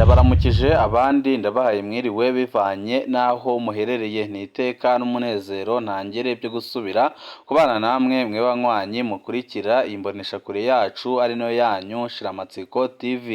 Ndabaramukije abandi ndabahaye mwiriwe bivanye n'aho muherereye n'iteka n'umunezero ntangere byo gusubira kubana namwe mwe banywanyi mukurikira imboneshakure yacu ari no yanyu Shiramatsiko TV.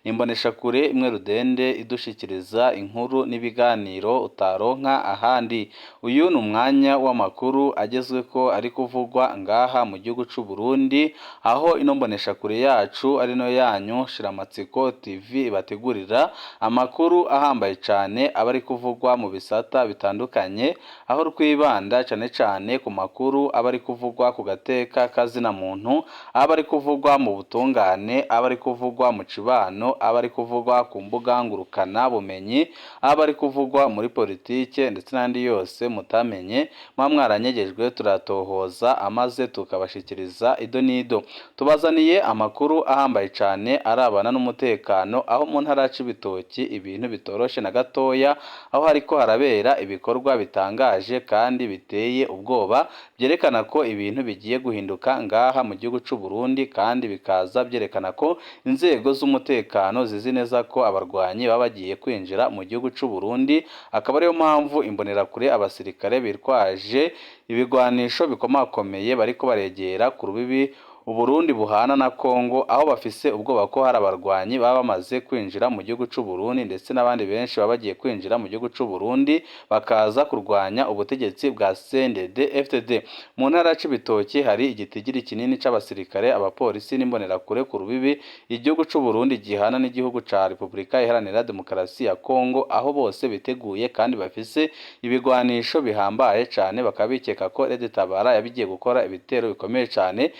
N'imboneshakure imwe rudende idushikiriza inkuru n'ibiganiro utaronka ahandi. Uyu ni umwanya w'amakuru agezweko ari kuvugwa ngaha mu gihugu c'u Burundi, aho ino mboneshakure yacu ari no yanyu Shiramatsiko TV ibategurira amakuru ahambaye cyane aba ari kuvugwa mu bisata bitandukanye, aho twibanda cyane cyane ku makuru aba ari kuvugwa ku gateka kazina muntu, aba ari kuvugwa mu butungane, aba ari kuvugwa mu cibano, aba ari kuvugwa ku mbuga ngurukana bumenyi, aba ari kuvugwa muri politike ndetse n'andi yose mutamenye mwaranyegejwe turatohoza amaze tukabashikiriza ido nido. Tubazaniye amakuru ahambaye cyane arabana n'umutekano, aho mu ntara y'Ibitoki ibintu bitoroshe na gatoya, aho hariko harabera ibikorwa bitangaje kandi biteye ubwoba byerekana ko ibintu bigiye guhinduka ngaha mu gihugu c'u Burundi, kandi bikaza byerekana ko inzego z'umutekano zizi neza ko abarwanyi baba bagiye kwinjira mu gihugu c'u Burundi. Akaba ariyo mpamvu imbonerakure abasirikare bitwaje ibigwanisho bikomakomeye bariko baregera ku rubibi Uburundi buhana na Kongo, aho bafise ubwoba ko hari abarwanyi baba bamaze kwinjira mu gihugu c'u Burundi ndetse n'abandi benshi baba bagiye kwinjira mu gihugu c'u Burundi bakaza kurwanya ubutegetsi bwa CNDD FDD. Mu ntara y'Ibitoki hari igitigiri kinini c'abasirikare, abapolisi n'imbonerakure ku rubibi igihugu c'u Burundi gihana n'igihugu ca Repubulika Iharanira Demokarasi ya Kongo, aho bose biteguye kandi bafise ibigwanisho bihambaye cane, bakabikeka ko Red Tabara yabigiye gukora ibitero bikomeye cane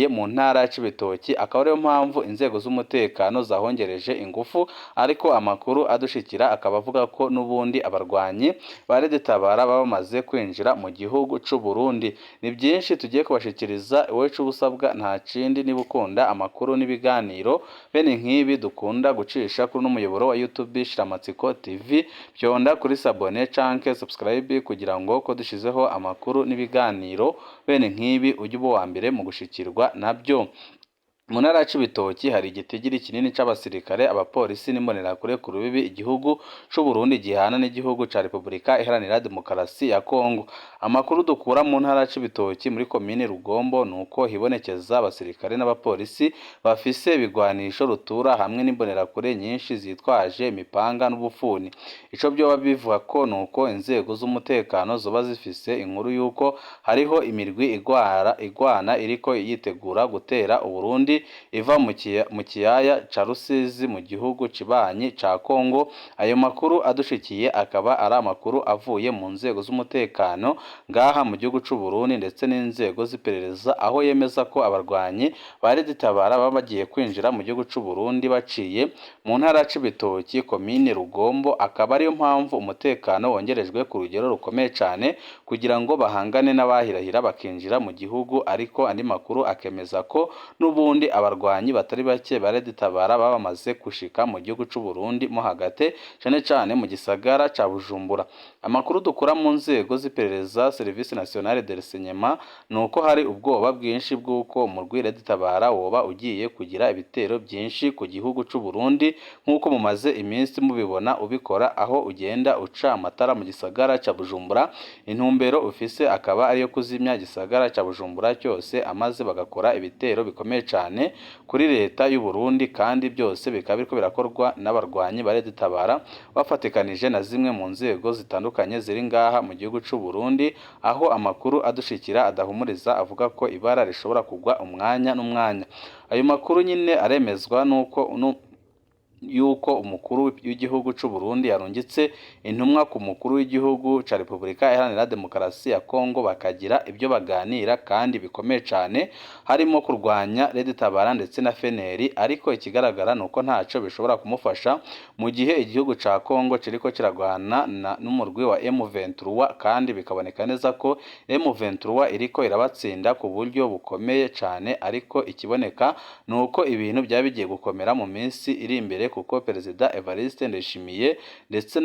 mu ntara y'Ibitoki. Akaba ariyo mpamvu inzego z'umutekano zahongereje ingufu, ariko amakuru adushikira akaba avuga ko n'ubundi abarwanyi ba Red Tabara baba bamaze kwinjira mu gihugu c'u Burundi. Ni byinshi tugiye kubashikiriza, iwe c'ubusabwa nta kindi niba ukunda amakuru n'ibiganiro bene nk'ibi dukunda gucisha kuri n'umuyoboro wa YouTube Shiramatsiko TV, byonda kuri sabone canke subscribe kugira ngo ko dushizeho amakuru n'ibiganiro bene nk'ibi ujye uba wa mbere mu gushikirwa nabyo. Mu ntara y'Ibitoki hari igitigiri kinini c'abasirikare, abapolisi n'imbonerakure ku rubibi igihugu c'u Burundi gihana n'igihugu ca Repubulika Iharanira Demokarasi ya Kongo. Amakuru dukura mu ntara y'Ibitoki muri komine Rugombo nuko hibonekeza abasirikare n'abapolisi bafise ibigwanisho rutura hamwe n'imbonerakure nyinshi zitwaje imipanga n'ubufuni. Ico byoba bivuga ko nuko inzego z'umutekano zoba zifise inkuru yuko hariho imirwi igwana iriko yitegura gutera Uburundi iva mu kiyaya ca Rusizi mu gihugu cibanyi ca Kongo. Ayo makuru adushikiye akaba ari amakuru avuye mu nzego z'umutekano ngaha mu gihugu c'u Burundi ndetse n'inzego z'iperereza, aho yemeza ko abarwanyi ba Red Tabara baba bagiye kwinjira mu gihugu c'u Burundi baciye mu ntara y'Ibitoki komine Rugombo. Akaba ariyo mpamvu umutekano wongerejwe ku rugero rukomeye cane kugira ngo bahangane n'abahirahira bakinjira mu gihugu, ariko andi makuru akemeza ko n'ubundi abarwanyi batari bake ba Red Tabara baba bamaze gushika mu gihugu c'u Burundi mo hagati, cane cane mu gisagara ca Bujumbura. Amakuru dukura mu nzego z'iperereza Service Nationale de Renseignement nuko hari ubwoba bwinshi bw'uko umurwi Red Tabara woba ugiye kugira ibitero byinshi ku gihugu c'u Burundi, nk'uko mumaze iminsi mubibona ubikora, aho ugenda uca amatara mu gisagara ca Bujumbura. Intumbero ufise akaba ariyo kuzimya gisagara ca Bujumbura cyose, amaze bagakora ibitero bikomeye cane kuri leta y'u Burundi, kandi byose bikaba biriko birakorwa n'abarwanyi ba Red Tabara bafatikanije na zimwe mu nzego zitandukanye ziri ngaha mu gihugu c'u Burundi, aho amakuru adushikira adahumuriza avuga ko ibara rishobora kugwa umwanya n'umwanya. Ayo makuru nyine aremezwa yuko umukuru w'igihugu c'u Burundi yarungitse intumwa ku mukuru w'igihugu ca Repubulika Iharanira Demokarasi ya Kongo, bakagira ibyo baganira kandi bikomeye cane, harimo kurwanya Red Tabara ndetse na FNL. Ariko ikigaragara nuko ntaco bishobora kumufasha mu gihe igihugu ca Kongo kiriko kiragwana n'umurwi wa M23, kandi bikaboneka neza ko M23 iriko irabatsinda ku buryo bukomeye cane. Ariko ikiboneka nuko ibintu byaba bigiye gukomera mu minsi iri imbere, kuko Perezida Evariste Ndayishimiye ndetse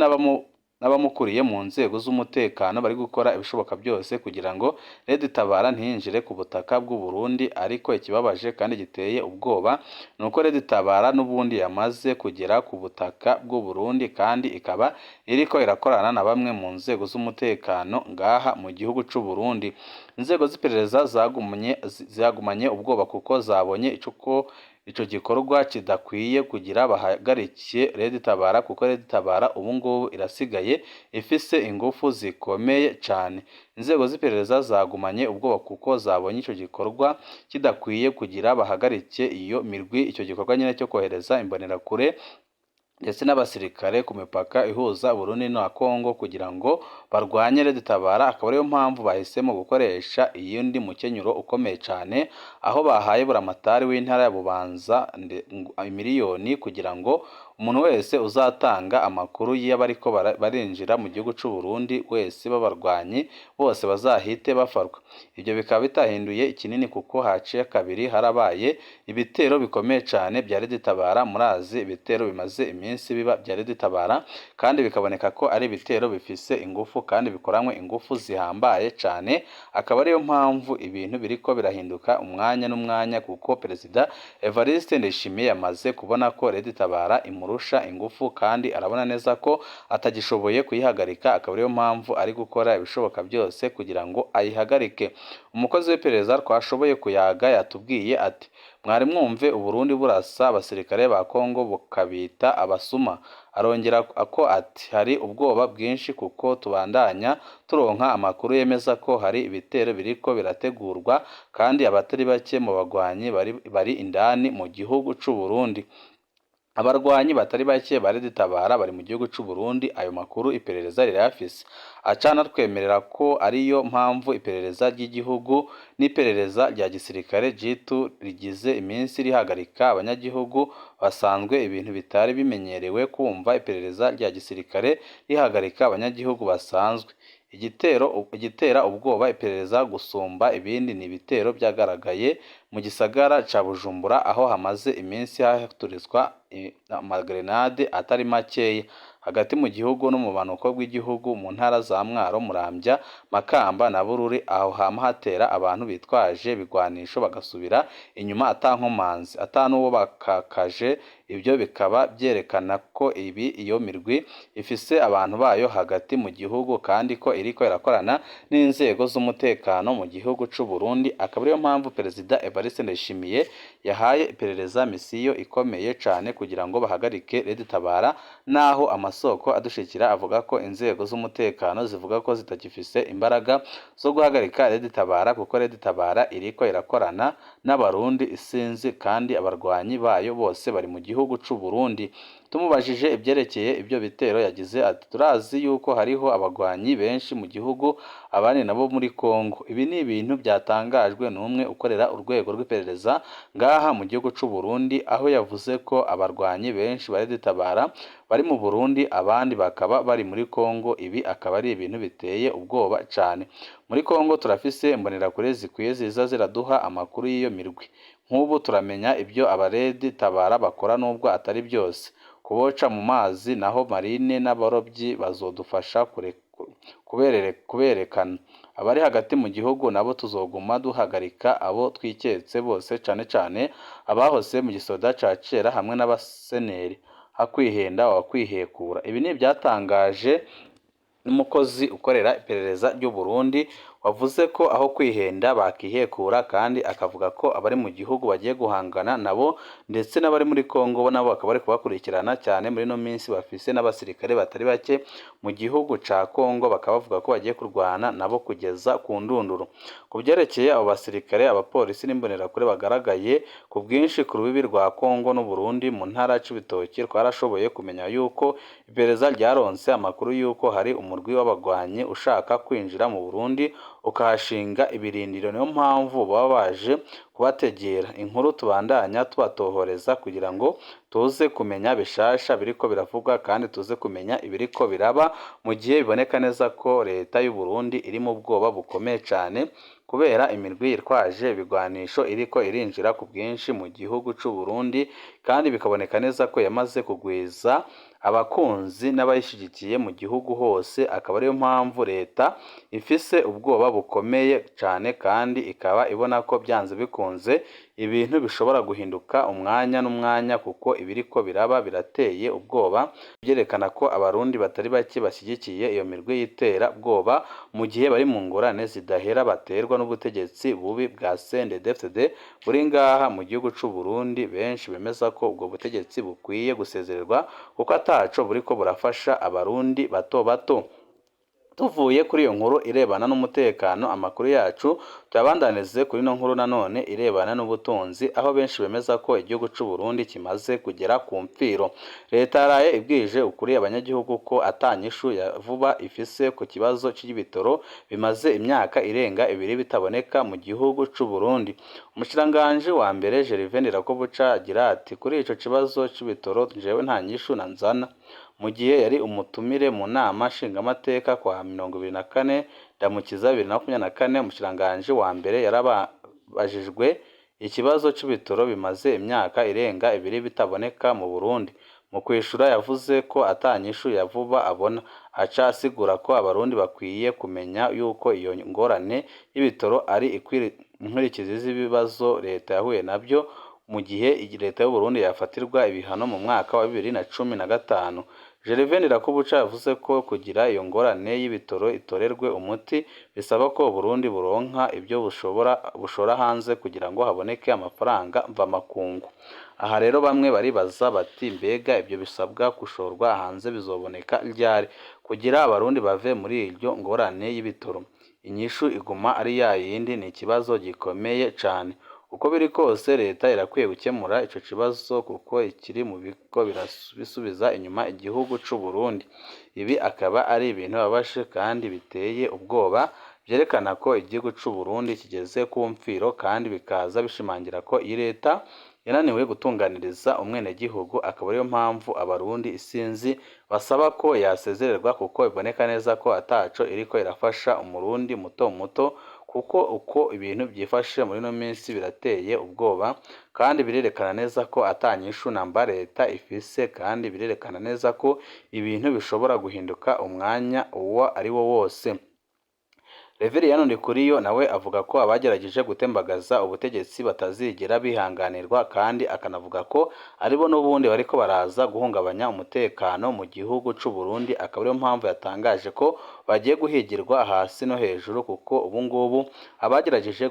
n'abamukuriye mu nzego z'umutekano bari gukora ibishoboka byose kugira ngo Red Tabara ntiyinjire ku butaka bw'u Burundi, ariko ikibabaje kandi giteye ubwoba ni uko Red Tabara n'ubundi yamaze kugera ku butaka bw'u Burundi kandi ikaba iriko irakorana na bamwe mu nzego z'umutekano ngaha mu gihugu c'u Burundi. Inzego z'iperereza zagumanye ubwoba kuko zabonye ico gikorwa kidakwiye kugira bahagarikiye Red Tabara, kuko Red Tabara ubu ngubu irasigaye ifise ingufu zikomeye cane. Inzego z'iperereza zagumanye ubwoba kuko zabonye ico gikorwa kidakwiye kugira bahagarike iyo mirwi, ico gikorwa nyene cyo kohereza imbonerakure ndetse n'abasirikare ku mipaka ihuza Burundi na Kongo kugira ngo barwanye Red Tabara. Akaba ariyo mpamvu bahisemo gukoresha iyindi mukenyuro ukomeye cyane, aho bahaye buramatari w'intara ya Bubanza miliyoni kugira ngo umuntu wese uzatanga amakuru y'abariko barinjira mu gihugu c'u Burundi wese b'abarwanyi bose bazahite bafarwa. Ibyo bikaba bitahinduye ikinini kuko haciye kabiri harabaye ibitero bikomeye cyane bya Red Tabara. Murazi ibitero bimaze iminsi biba bya Red Tabara kandi bikaboneka ko ari ibitero bifise ingufu kandi bikoranywe ingufu zihambaye cyane. Akaba ariyo mpamvu ibintu biriko birahinduka umwanya n'umwanya, kuko Perezida Evariste Ndayishimiye yamaze kubona ko Red Tabara imurusha ingufu kandi arabona neza ko atagishoboye kuyihagarika. Akaba ariyo mpamvu ari gukora ibishoboka byose kugira ngo ayihagarike. Umukozi w'iperereza twashoboye kuyaga yatubwiye ati mwari mwumve Uburundi burasa abasirikare ba Kongo bukabita abasuma. Arongera ko ati hari ubwoba bwinshi kuko tubandanya turonka amakuru yemeza ko hari ibitero biriko birategurwa kandi abatari bake mu bagwanyi bari indani mu gihugu c'u Burundi. Abarwanyi batari bake ba Red Tabara bari mu gihugu c'u Burundi. Ayo makuru iperereza rirayafise, acana twemerera ko ariyo mpamvu iperereza ry'igihugu n'iperereza rya gisirikare jitu rigize iminsi rihagarika abanyagihugu basanzwe, ibintu bitari bimenyerewe kumva iperereza rya gisirikare rihagarika abanyagihugu basanzwe. Igitera ubwoba iperereza gusumba ibindi ni ibitero byagaragaye mu gisagara ca Bujumbura, aho hamaze iminsi haturizwa amagrenade atari makeya hagati mu gihugu no mu manuko bw'igihugu mu ntara za Mwaro, Muramvya, Makamba na Bururi. Aho hama hatera abantu bitwaje bigwanisho bagasubira inyuma atankomanzi atanuwo bakakaje. Ibyo bikaba byerekana ko iyo mirwi ifise abantu bayo hagati mu gihugu kandi ko iriko irakorana n'inzego z'umutekano mu gihugu c'u Burundi. Akaba ariyo mpamvu Perezida Evariste Ndayishimiye yahaye iperereza misiyo ikomeye cane kugira ngo bahagarike Red Tabara, naho amasoko adushikira avuga ko inzego z'umutekano zivuga ko zitagifise imbaraga zo guhagarika Red Tabara, kuko Red Tabara iriko irakorana n'abarundi isinzi kandi abarwanyi bayo bose bari mu gihugu c'u Burundi. Tumubajije ibyerekeye ibyo bitero yagize ati turazi yuko hariho abagwanyi benshi mu gihugu abandi nabo muri Kongo. Ibi ni ibintu byatangajwe n'umwe ukorera urwego rw'iperereza ngaha mu gihugu c'u Burundi, aho yavuze ko abarwanyi benshi ba Red Tabara bari mu Burundi abandi bakaba bari muri Kongo. Ibi akaba ari ibintu biteye ubwoba cyane. Muri Kongo turafise imbonerakure zikwiye ziza ziraduha amakuru y'iyo mirwi. Nk'ubu turamenya ibyo abaredi Tabara bakora nubwo atari byose. Kuboca mu mazi naho marine n'abarobyi bazodufasha kuberekana. Abari hagati mu gihugu nabo tuzoguma duhagarika abo twiketse bose, cane cane abahose mu gisoda ca kera hamwe n'abaseneri. Hakwihenda wakwihekura. Ibi ni byatangaje n'umukozi ukorera iperereza ry'u Burundi wavuze ko aho kwihenda bakihekura, kandi akavuga ko abari mu gihugu bagiye guhangana nabo ndetse n'abari muri Kongo nabo bakaba bari kubakurikirana cyane. Muri no minsi bafise n'abasirikare batari bake mu gihugu ca Kongo, bakaba bavuga ko bagiye kurwana nabo kugeza ku ndunduro. Ku byerekeye abo basirikare, abapolisi n'imbonerakure bagaragaye ku bwinshi ku rubibi rwa Kongo n'u Burundi mu ntara c'Ibitoki, twarashoboye kumenya yuko iperereza ryaronse amakuru yuko hari umurwi w'abagwanyi ushaka kwinjira mu Burundi ukahashinga ibirindiro. Niyo mpamvu baba baje kubategera. Inkuru tubandanya tubatohoreza kugira ngo tuze kumenya bishasha biriko biravugwa kandi tuze kumenya ibiriko biraba, mu gihe biboneka neza ko leta y'u Burundi iri mu bwoba bukomeye cyane kubera imirwi yitwaje ibigwanisho iriko irinjira ku bwinshi mu gihugu c'u Burundi kandi bikaboneka neza ko yamaze kugwiza abakunzi n'abayishigikiye mu gihugu hose, akaba ariyo mpamvu leta ifise ubwoba bukomeye cane kandi ikaba ibona ko byanze bikunze ibintu bishobora guhinduka umwanya n'umwanya kuko ibiriko biraba birateye ubwoba, byerekana ko abarundi batari bake bashyigikiye iyo mirwi y'iterabwoba mu gihe bari mu ngorane zidahera baterwa n'ubutegetsi bubi bwa CNDD-FDD buri ngaha mu gihugu c'u Burundi. Benshi bemeza ko ubwo butegetsi bukwiye gusezererwa kuko ataco buriko burafasha abarundi bato bato. Tuvuye kuri iyo nkuru irebana n'umutekano, amakuru yacu tuyabandanize kuri no nkuru nanone irebana n'ubutunzi, aho benshi bemeza ko igihugu c'u Burundi kimaze kugera ku mpfiro. Leta yaraye ibwije ukuri abanyagihugu ko atanyishu ya vuba ifise ku kibazo c'ibitoro bimaze imyaka irenga 2 bitaboneka mu gihugu c'u Burundi. Umushiranganje wa mbere Gervais Ndirakobuca agira ati kuri ico kibazo c'ibitoro jewe nta nyishu nanzana. Mu gihe yari umutumire mu nama nshingamateka kwa 24 Ndamukiza 2024, umushiranganje wa mbere yarabajijwe ikibazo c'ibitoro bimaze imyaka irenga 2 bitaboneka mu Burundi. Mu kwishura yavuze ko atanyishu ya vuba abona, aca asigura ko abarundi bakwiye kumenya yuko iyo ngorane y'ibitoro ari inkurikizi z'ibibazo leta yahuye nabyo mu gihe leta y'u Burundi yafatirwa ibihano mu mwaka wa 2015. Gervais Ndirakobuca yavuze ko kugira iyo ngorane y'ibitoro itorerwe umuti bisaba ko Burundi buronka ibyo bushora hanze kugira ngo haboneke amafaranga mvamakungu. Aha rero bamwe baribaza bati mbega ibyo bisabwa gushorwa hanze bizoboneka ryari kugira abarundi bave muri iryo ngorane y'ibitoro? Inyishu iguma ari yayindi, ni ikibazo gikomeye cane. Uko biri kose leta irakwiye gukemura ico kibazo kuko ikiri mu biko bisubiza inyuma igihugu c'u Burundi. Ibi akaba ari ibintu babashe kandi biteye ubwoba, byerekana ko igihugu c'u Burundi kigeze ku mpfiro kandi bikaza bishimangira ko iyi leta yananiwe gutunganiriza umwenegihugu. Akaba ariyo mpamvu abarundi isinzi basaba ko yasezererwa kuko biboneka neza ko ataco iriko irafasha umurundi muto muto, kuko uko ibintu byifashe muri no minsi birateye ubwoba kandi birerekana neza ko atanyishu namba leta ifise, kandi birerekana neza ko ibintu bishobora guhinduka umwanya uwo ari wo wose. Reveriyano Ndikuriyo nawe avuga ko abagerageje gutembagaza ubutegetsi batazigera bihanganirwa, kandi akanavuga ko aribo n'ubundi bariko baraza guhungabanya umutekano mu gihugu c'u Burundi. Akaba ariyo mpamvu yatangaje ko bagiye guhigirwa hasi no hejuru, kuko ubu ngubu abagerageje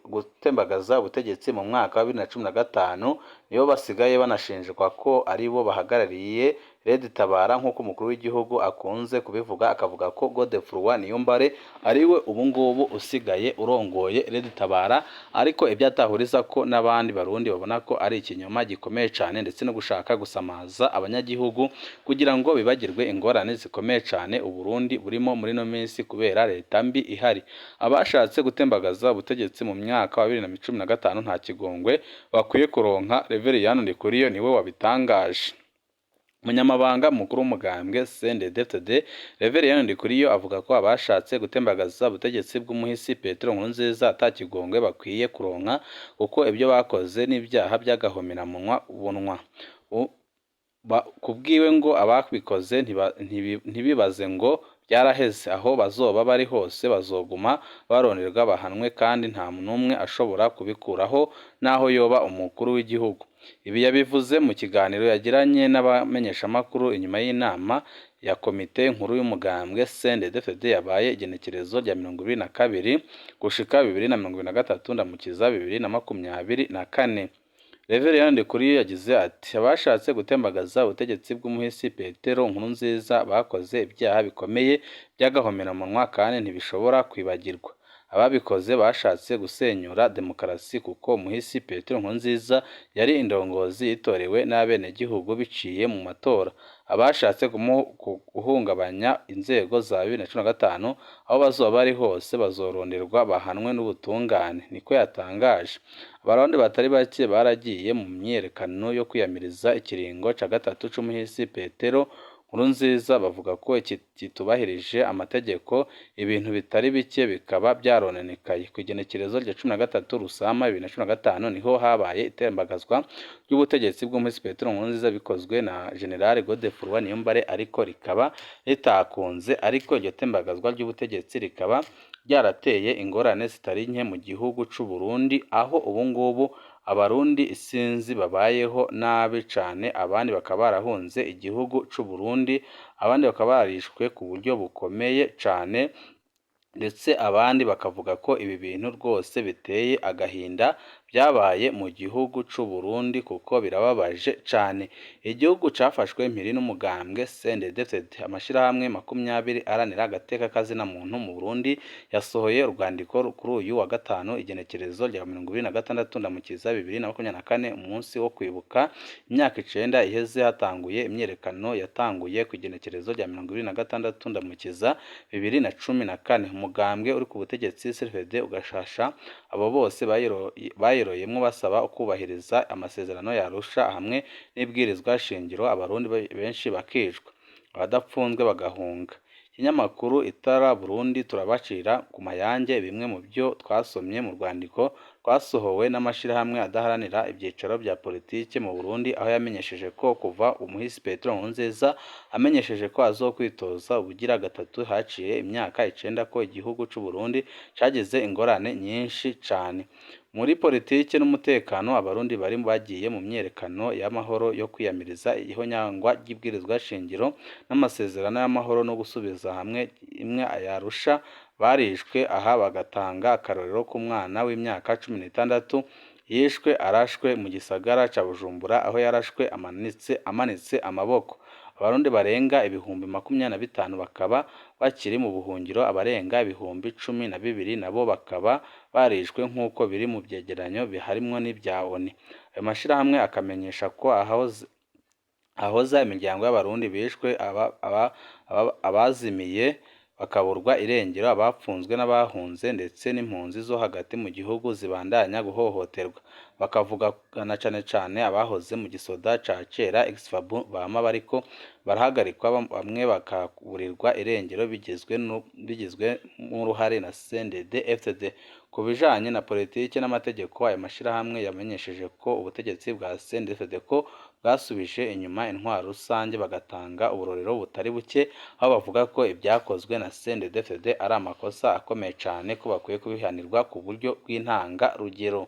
gutembagaza ubutegetsi mu mwaka wa 2015 nibo basigaye banashinjwa ko aribo bahagarariye Red Tabara, nk'uko umukuru w'igihugu akunze kubivuga, akavuga ko Godefroid Niyombare ariwe ubu ngubu usigaye urongoye Red Tabara, ariko ibyatahuriza ko n'abandi barundi babona ko ari ikinyoma gikomeye cyane, ndetse no gushaka gusamaza abanyagihugu kugira ngo bibagirwe ingorane zikomeye cyane Uburundi burimo muri no minsi kubera leta mbi ihari. Abashatse gutembagaza ubutegetsi mu myaka wa 2015 nta kigongwe bakwiye kuronka. Reveriyano Ndikuriyo niwe wabitangaje. Umunyamabanga mukuru w'umugambwe CNDD-FDD Reveriyano Ndikuriyo avuga ko abashatse gutembagaza ubutegetsi bw'umuhisi Petero Nkurunziza atakigongwe bakwiye kuronka, kuko ibyo bakoze n'ibyaha by'agahomeramunwa bunwa. Kubwiwe ngo ababikoze ntibibaze ngo byaraheze, aho bazoba bari hose bazoguma baronerwa bahanwe, kandi nta n'umwe ashobora kubikuraho naho yoba umukuru w'igihugu. Ibi yabivuze mu kiganiro yagiranye n'abamenyeshamakuru inyuma y'inama ya komite nkuru y'umugambwe CNDD-FDD yabaye igenekerezo rya 22 gushika 2023 Ndamukiza 2024. Reveriyano Ndikuriyo yagize ati abashatse gutembagaza ubutegetsi bw'umuhisi Petero Nkurunziza bakoze ibyaha bikomeye by'agahomeramunwa kandi ntibishobora kwibagirwa. Ababikoze bashatse gusenyura demokarasi, kuko umuhisi Petero Nkurunziza yari indongozi yitorewe n'abenegihugu biciye mu matora. Abashatse guhungabanya inzego za 2015 aho bazoba bari hose bazoronderwa bahanwe n'ubutungane, niko yatangaje. Abarundi batari bake baragiye mu myerekano yo kwiyamiriza ikiringo ca gatatu c'umuhisi Petero Nkurunziza bavuga ko kitubahirije amategeko, ibintu bitari bike bikaba byarononekaye. Ku igenekerezo rya 13 Rusama 2015 niho habaye itembagazwa ry'ubutegetsi bw'umuhisi Petero Nkurunziza bikozwe na General Godefroid Niyombare ariko rikaba ritakunze, ariko iryo tembagazwa ry'ubutegetsi rikaba ryarateye ingorane zitari nke mu gihugu c'u Burundi, aho ubu ngubu Abarundi isinzi babayeho nabi cane, abandi bakaba barahunze igihugu c'u Burundi, abandi bakaba barishwe ku buryo bukomeye cane, ndetse abandi bakavuga ko ibi bintu rwose biteye agahinda byabaye mu gihugu c'u Burundi kuko birababaje cane. Igihugu cafashwe mpiri n'umugambwe CNDD-FDD. Amashirahamwe 20 aranira agateka kazina muntu mu Burundi yasohoye urwandiko kuri uyu wa gatanu igenekerezo rya 26 Ndamukiza 2024, umunsi wo kwibuka imyaka 9 iheze hatanguye imyiyerekano yatanguye ku igenekerezo rya 26 Ndamukiza 2014. Umugambwe uri ku butegetsi CNDD ugashasha abo bose bayiroyemwo basaba kubahiriza amasezerano yarusha hamwe n'ibwirizwa shingiro, Abarundi benshi bakicwa, abadapfunzwe bagahunga. Ikinyamakuru Itara Burundi turabacira ku mayange bimwe mu byo twasomye mu rwandiko rwasohowe n'amashirahamwe adaharanira ibyicaro bya politike mu Burundi, aho yamenyesheje ko kuva umuhisi Petero Nkurunziza amenyesheje ko azokwitoza ubugira gatatu haciye imyaka 9 ko igihugu c'u Burundi cagize ingorane nyinshi cane. Muri politike n'umutekano, Abarundi bari bagiye mu myerekano y'amahoro yo kwiyamiriza ihonyangwa ry'ibwirizwa shingiro n'amasezerano y'amahoro no gusubiza hamwe imwe ayarusha barishwe, aha bagatanga akarorero k'umwana w'imyaka 16 yishwe arashwe mu gisagara ca Bujumbura, aho yarashwe amanitse amaboko. Abarundi barenga ibihumbi 25 bakaba bakiri mu buhungiro, abarenga ibihumbi 12 nabo bakaba barishwe nk'uko biri mu byegeranyo biharimwo n'ibya ONU. Ayo mashirahamwe akamenyesha ko ahoza imiryango y'Abarundi bishwe, abazimiye bakaburwa irengero, abapfunzwe n'abahunze ndetse n'impunzi zo hagati mu gihugu zibandanya guhohoterwa. Bakavugana cane abahoze mu gisoda ca kera ex-FABU bama bariko barahagarikwa, bamwe bakaburirwa irengero bigizwe n'uruhare na CNDD-FDD. Ku bijanye na politike n'amategeko, ayo mashirahamwe yamenyesheje ko ubutegetsi bwa CNDD-FDD ko bwasubije inyuma intwaro rusange bagatanga uburorero butari buke, aho bavuga ko ibyakozwe na CNDD-FDD ari amakosa akomeye cane ko bakwiye kubihanirwa ku buryo bw'intangarugero.